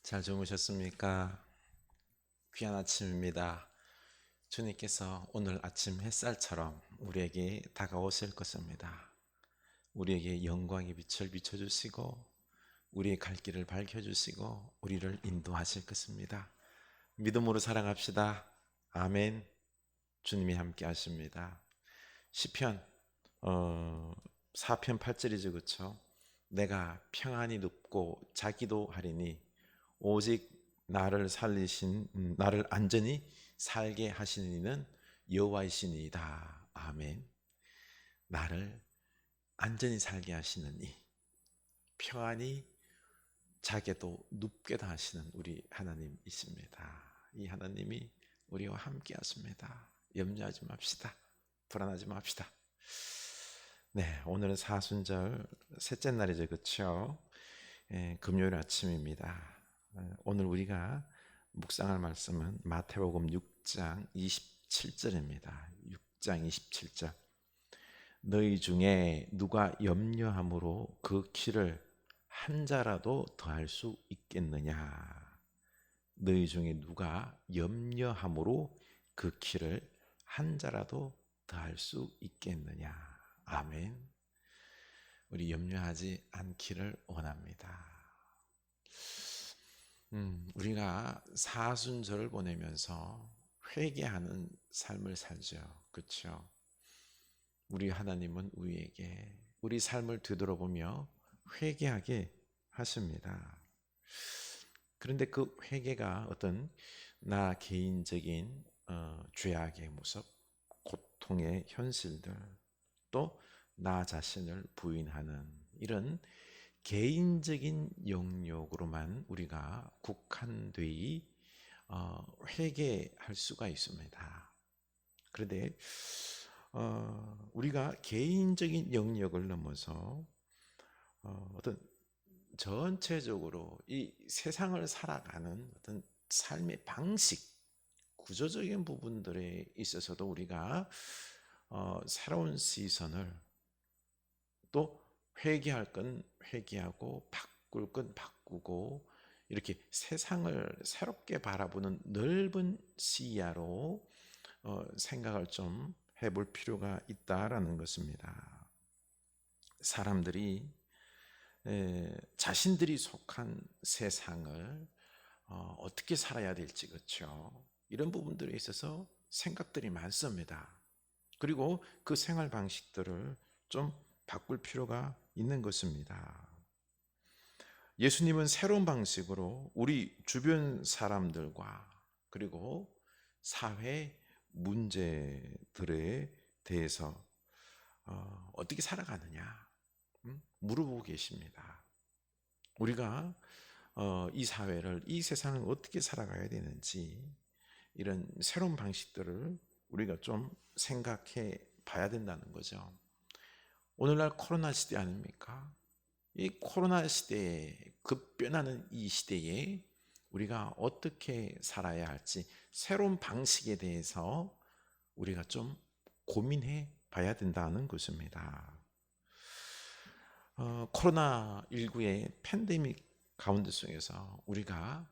잘 주무셨습니까? 귀한 아침입니다. 주님께서 오늘 아침 햇살처럼 우리에게 다가오실 것입니다. 우리에게 영광의 빛을 비춰주시고 우리의 갈 길을 밝혀주시고 우리를 인도하실 것입니다. 믿음으로 살아갑시다. 아멘. 주님이 함께 하십니다. 시편 4편 8절이죠, 그렇죠? 내가 평안히 눕고 자기도 하리니 오직 나를 안전히 살게 하시는 이는 여호와이시니이다. 아멘. 나를 안전히 살게 하시는 이, 평안히 자게도 눕게도 하시는 우리 하나님이십니다. 이 하나님이 우리와 함께 하십니다. 염려하지 맙시다. 불안하지 맙시다. 네, 오늘은 사순절 셋째 날이죠, 그렇죠? 금요일 아침입니다. 오늘 우리가 묵상할 말씀은 마태복음 6장 27절입니다. 6장 27절. 너희 중에 누가 염려함으로 그 키를 한 자라도 더할 수 있겠느냐? 너희 중에 누가 염려함으로 그 키를 한 자라도 더할 수 있겠느냐? 아멘. 우리 염려하지 않기를 원합니다. 우리가 사순절을 보내면서 회개하는 삶을 살죠. 그렇죠? 우리 하나님은 우리에게 우리 삶을 되돌아보며 회개하게 하십니다. 그런데 그 회개가 어떤 나 개인적인 죄악의 모습, 고통의 현실들, 또 나 자신을 부인하는 이런 개인적인 영역으로만 우리가 국한되이 회개할 수가 있습니다. 그런데 우리가 개인적인 영역을 넘어서 어떤 전체적으로 이 세상을 살아가는 어떤 삶의 방식, 구조적인 부분들에 있어서도 우리가 새로운 시선을 또 회개할 건 회개하고 바꿀 건 바꾸고 이렇게 세상을 새롭게 바라보는 넓은 시야로 생각을 좀 해볼 필요가 있다라는 것입니다. 사람들이 자신들이 속한 세상을 어떻게 살아야 될지, 그렇죠? 이런 부분들에 있어서 생각들이 많습니다. 그리고 그 생활 방식들을 좀 바꿀 필요가 있는 것입니다. 예수님은 새로운 방식으로 우리 주변 사람들과 그리고 사회 문제들에 대해서 어떻게 살아가느냐 물어보고 계십니다. 우리가 이 사회를, 이 세상을 어떻게 살아가야 되는지 이런 새로운 방식들을 우리가 좀 생각해 봐야 된다는 거죠. 오늘날 코로나 시대 아닙니까? 이 코로나 시대에 급변하는 이 시대에 우리가 어떻게 살아야 할지 새로운 방식에 대해서 우리가 좀 고민해 봐야 된다는 것입니다. 코로나19의 팬데믹 가운데 속에서 우리가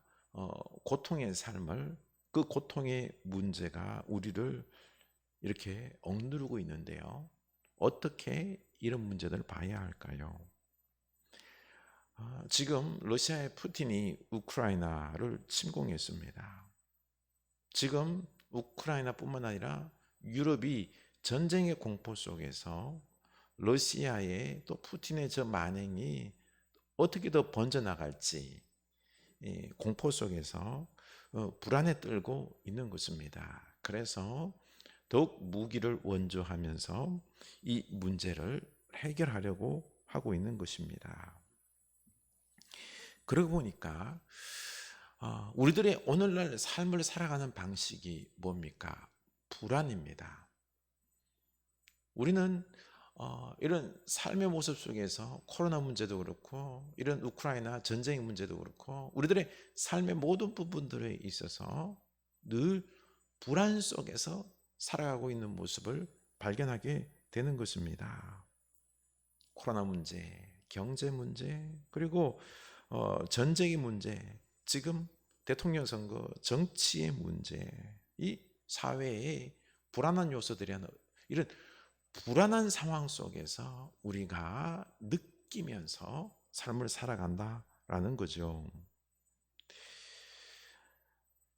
고통의 삶을, 그 고통의 문제가 우리를 이렇게 억누르고 있는데요. 어떻게 이런 문제들을 봐야 할까요? 지금 러시아의 푸틴이 우크라이나를 침공했습니다. 지금 우크라이나뿐만 아니라 유럽이 전쟁의 공포 속에서 러시아의 또 푸틴의 저 만행이 어떻게 더 번져나갈지 공포 속에서 불안에 떨고 있는 것입니다. 그래서 더욱 무기를 원조하면서 이 문제를 해결하려고 하고 있는 것입니다. 그러고 보니까 우리들의 오늘날 삶을 살아가는 방식이 뭡니까? 불안입니다. 우리는 이런 삶의 모습 속에서 코로나 문제도 그렇고 이런 우크라이나 전쟁 문제도 그렇고 우리들의 삶의 모든 부분들에 있어서 늘 불안 속에서 살아가고 있는 모습을 발견하게 되는 것입니다. 코로나 문제, 경제 문제, 그리고 전쟁의 문제, 지금 대통령 선거, 정치의 문제, 이 사회의 불안한 요소들이 하나, 이런 불안한 상황 속에서 우리가 느끼면서 삶을 살아간다라는 거죠.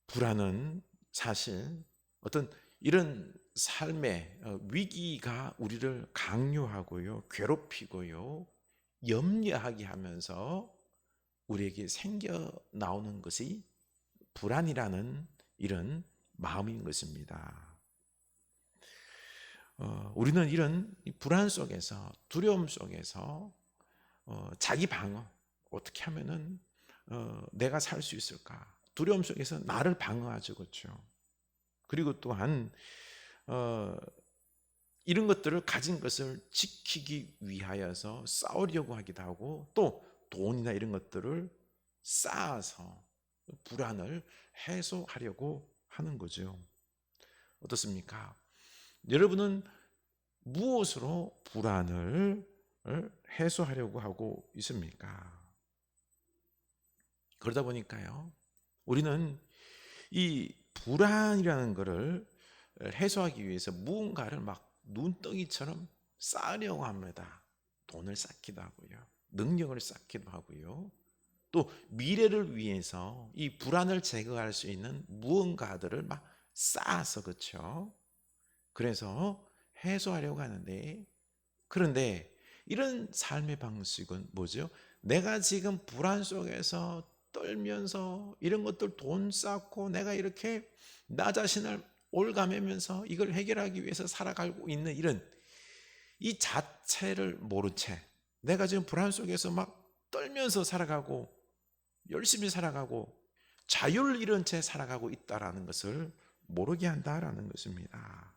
불안은 사실 어떤 이런 삶의 위기가 우리를 강요하고요, 괴롭히고요, 염려하게 하면서 우리에게 생겨 나오는 것이 불안이라는 이런 마음인 것입니다. 우리는 이런 불안 속에서, 두려움 속에서 자기 방어, 어떻게 하면은 내가 살 수 있을까? 두려움 속에서 나를 방어하죠, 그렇죠? 그리고 또한 이런 것들을 가진 것을 지키기 위하여서 싸우려고 하기도 하고, 또 돈이나 이런 것들을 쌓아서 불안을 해소하려고 하는 거죠. 어떻습니까? 여러분은 무엇으로 불안을 해소하려고 하고 있습니까? 그러다 보니까요, 우리는 이 불안이라는 것을 해소하기 위해서 무언가를 막 눈덩이처럼 쌓으려고 합니다. 돈을 쌓기도 하고요, 능력을 쌓기도 하고요, 또 미래를 위해서 이 불안을 제거할 수 있는 무언가들을 막 쌓아서, 그렇죠? 그래서 해소하려고 하는데, 그런데 이런 삶의 방식은 뭐죠? 내가 지금 불안 속에서 떨면서 이런 것들 돈 쌓고 내가 이렇게 나 자신을 올가매면서 이걸 해결하기 위해서 살아가고 있는 이런 이 자체를 모른 채, 내가 지금 불안 속에서 막 떨면서 살아가고 열심히 살아가고 자유를 잃은 채 살아가고 있다라는 것을 모르게 한다라는 것입니다.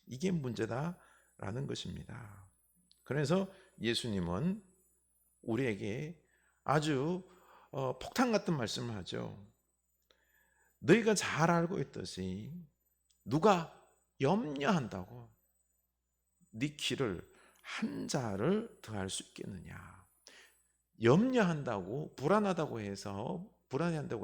이게 문제다라는 것입니다. 그래서 예수님은 우리에게 아주 폭탄 같은 말씀을 하죠. 너희가 잘 알고 있듯이 누가 염려한다고 네 키를 한 자를 더할 수 있겠느냐. 염려한다고, 불안해한다고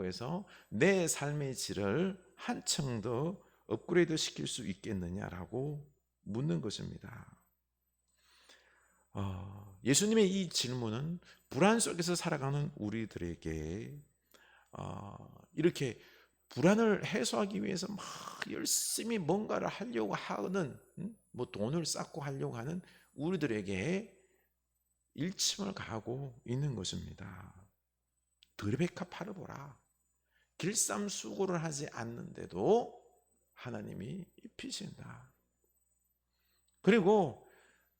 해서 내 삶의 질을 한층 더 업그레이드 시킬 수 있겠느냐라고 묻는 것입니다. 예수님의 이 질문은 불안 속에서 살아가는 우리들에게 이렇게 불안을 해소하기 위해서 막 열심히 뭔가를 하려고 하는, 뭐 돈을 쌓고 하려고 하는 우리들에게 일침을 가하고 있는 것입니다. 드레베카 팔을 보라. 길쌈수고를 하지 않는데도 하나님이 입히신다. 그리고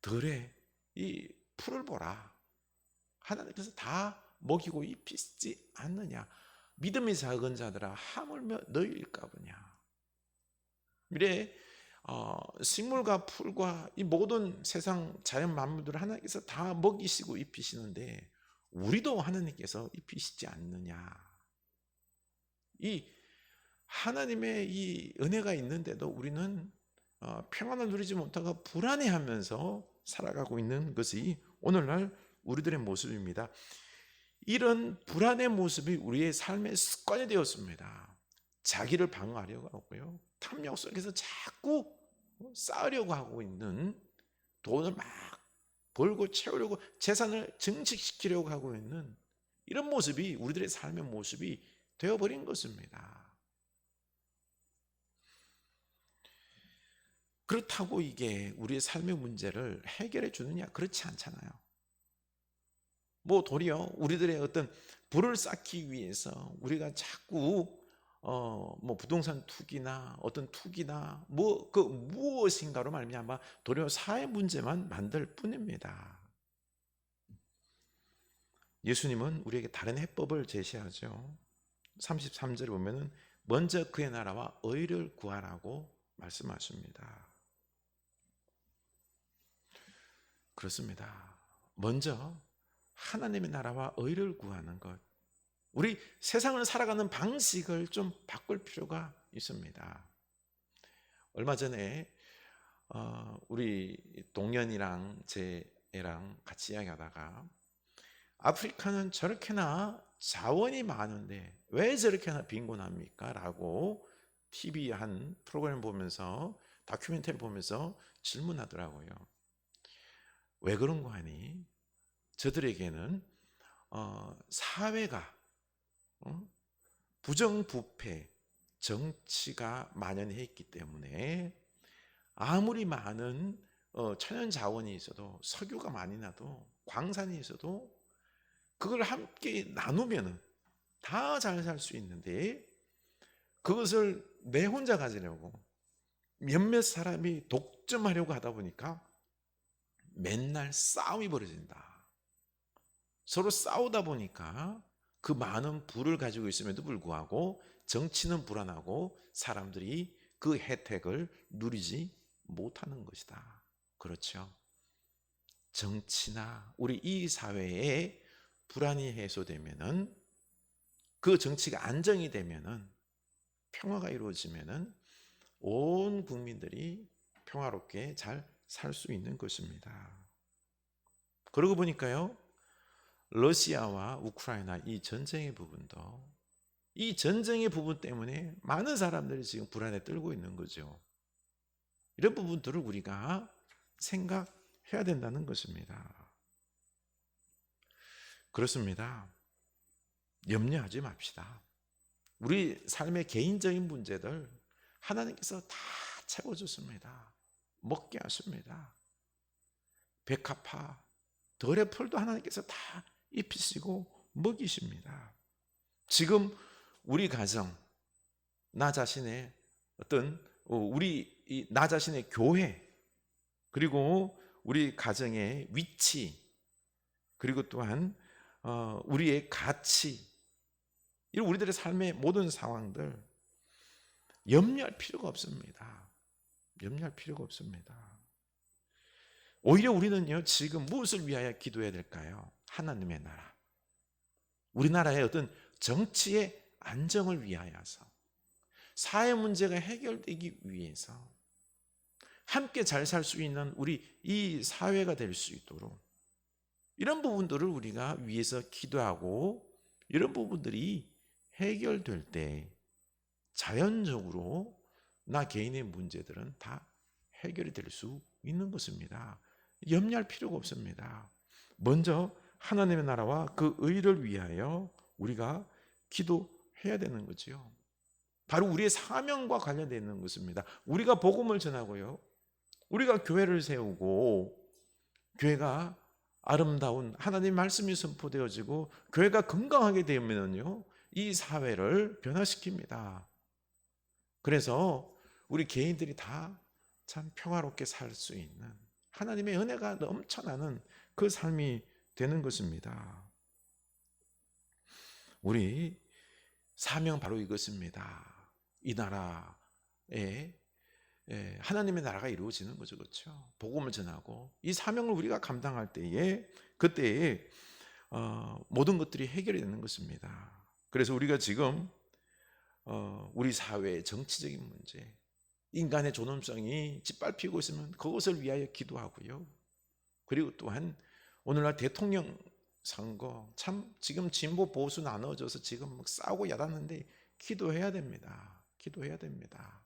들에 이 풀을 보라. 하나님께서 다 먹이고 입히시지 않느냐. 믿음이 작은 자들아 하물며 너희일까 보냐. 미래 식물과 풀과 이 모든 세상 자연 만물들을 하나님께서 다 먹이시고 입히시는데 우리도 하나님께서 입히시지 않느냐. 이 하나님의 이 은혜가 있는데도 우리는 평안을 누리지 못하고 불안해하면서 살아가고 있는 것이 오늘날 우리들의 모습입니다. 이런 불안의 모습이 우리의 삶의 습관이 되었습니다. 자기를 방어하려고 하고요, 탐욕 속에서 자꾸 쌓으려고 하고 있는, 돈을 막 벌고 채우려고 재산을 증식시키려고 하고 있는 이런 모습이 우리들의 삶의 모습이 되어버린 것입니다. 그렇다고 이게 우리의 삶의 문제를 해결해 주느냐? 그렇지 않잖아요. 뭐 도리어 우리들의 어떤 부를 쌓기 위해서 우리가 자꾸 뭐 부동산 투기나 어떤 투기나 뭐 그 무엇인가로 말미암아 도리어 사회 문제만 만들 뿐입니다. 예수님은 우리에게 다른 해법을 제시하죠. 33절에 보면은 먼저 그의 나라와 의를 구하라고 말씀하십니다. 그렇습니다. 먼저 하나님의 나라와 의를 구하는 것. 우리 세상을 살아가는 방식을 좀 바꿀 필요가 있습니다. 얼마 전에 우리 동년이랑 제 애랑 같이 이야기하다가 아프리카는 저렇게나 자원이 많은데 왜 저렇게 하나 빈곤합니까? 라고 TV 한 프로그램 보면서, 다큐멘터리 보면서 질문하더라고요. 왜 그런 거 하니? 저들에게는 사회가 부정부패 정치가 만연해 있기 때문에 아무리 많은 천연 자원이 있어도, 석유가 많이 나도, 광산이 있어도 그걸 함께 나누면은 다 잘 살 수 있는데, 그것을 내 혼자 가지려고 몇몇 사람이 독점하려고 하다 보니까 맨날 싸움이 벌어진다. 서로 싸우다 보니까 그 많은 부를 가지고 있음에도 불구하고 정치는 불안하고 사람들이 그 혜택을 누리지 못하는 것이다. 그렇죠. 정치나 우리 이 사회에 불안이 해소되면은, 그 정치가 안정이 되면은, 평화가 이루어지면은 온 국민들이 평화롭게 잘 살 수 있는 것입니다. 그러고 보니까요, 러시아와 우크라이나 이 전쟁의 부분도, 이 전쟁의 부분 때문에 많은 사람들이 지금 불안에 떨고 있는 거죠. 이런 부분들을 우리가 생각해야 된다는 것입니다. 그렇습니다. 염려하지 맙시다. 우리 삶의 개인적인 문제들 하나님께서 다 채워주십니다. 먹게 하십니다. 백합화, 덜의 풀도 하나님께서 다 입히시고 먹이십니다. 지금 우리 가정, 나 자신의 어떤 나 자신의 교회, 그리고 우리 가정의 위치, 그리고 또한 우리의 가치, 이런 우리들의 삶의 모든 상황들 염려할 필요가 없습니다. 염려할 필요가 없습니다. 오히려 우리는요, 지금 무엇을 위하여 기도해야 될까요? 하나님의 나라, 우리나라의 어떤 정치의 안정을 위하여서, 사회 문제가 해결되기 위해서, 함께 잘 살 수 있는 우리 이 사회가 될 수 있도록 이런 부분들을 우리가 위해서 기도하고, 이런 부분들이 해결될 때 자연적으로 나 개인의 문제들은 다 해결이 될 수 있는 것입니다. 염려할 필요가 없습니다. 먼저 하나님의 나라와 그 의를 위하여 우리가 기도해야 되는 거지요. 바로 우리의 사명과 관련되어 있는 것입니다. 우리가 복음을 전하고요, 우리가 교회를 세우고, 교회가 아름다운 하나님 말씀이 선포되어지고 교회가 건강하게 되면요, 이 사회를 변화시킵니다. 그래서 우리 개인들이 다 참 평화롭게 살 수 있는 하나님의 은혜가 넘쳐나는 그 삶이 되는 것입니다. 우리 사명 바로 이것입니다. 이 나라에 하나님의 나라가 이루어지는 거죠. 그렇죠? 복음을 전하고 이 사명을 우리가 감당할 때에, 그때에 모든 것들이 해결이 되는 것입니다. 그래서 우리가 지금 우리 사회의 정치적인 문제, 인간의 존엄성이 짓밟히고 있으면 그것을 위하여 기도하고요. 그리고 또한 오늘날 대통령 선거, 참 지금 진보 보수 나눠져서 지금 막 싸우고 야단하는데 기도해야 됩니다. 기도해야 됩니다.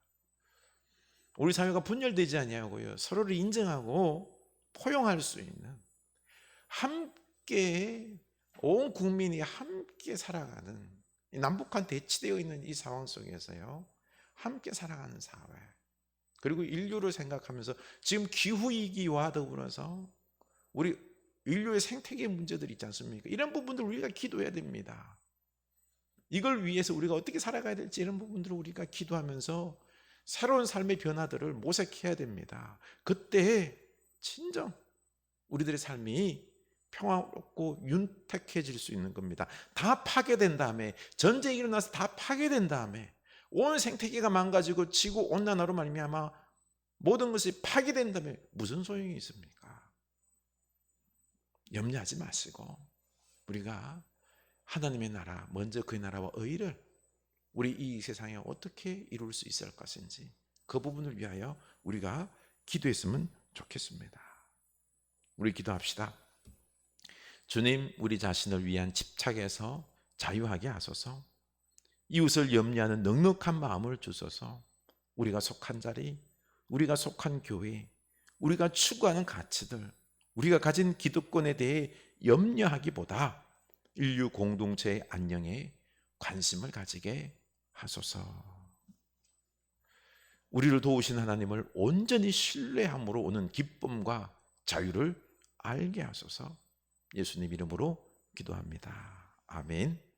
우리 사회가 분열되지 아니하고요, 서로를 인정하고 포용할 수 있는, 함께 온 국민이 함께 살아가는, 남북한 대치되어 있는 이 상황 속에서요, 함께 살아가는 사회, 그리고 인류를 생각하면서 지금 기후위기와 더불어서 우리 인류의 생태계 문제들이 있지 않습니까? 이런 부분들 우리가 기도해야 됩니다. 이걸 위해서 우리가 어떻게 살아가야 될지, 이런 부분들을 우리가 기도하면서 새로운 삶의 변화들을 모색해야 됩니다. 그때 진정 우리들의 삶이 평화롭고 윤택해질 수 있는 겁니다. 다 파괴된 다음에, 전쟁이 일어나서 다 파괴된 다음에, 온 생태계가 망가지고 지구 온난화로 말미암아 모든 것이 파괴된 다음에 무슨 소용이 있습니까? 염려하지 마시고 우리가 하나님의 나라, 먼저 그 나라와 의를 우리 이 세상에 어떻게 이룰 수 있을 것인지, 그 부분을 위하여 우리가 기도했으면 좋겠습니다. 우리 기도합시다. 주님, 우리 자신을 위한 집착에서 자유하게 하소서. 이웃을 염려하는 넉넉한 마음을 주소서. 우리가 속한 자리, 우리가 속한 교회, 우리가 추구하는 가치들, 우리가 가진 기득권에 대해 염려하기보다 인류 공동체의 안녕에 관심을 가지게 하소서. 우리를 도우신 하나님을 온전히 신뢰함으로 오는 기쁨과 자유를 알게 하소서. 예수님 이름으로 기도합니다. 아멘.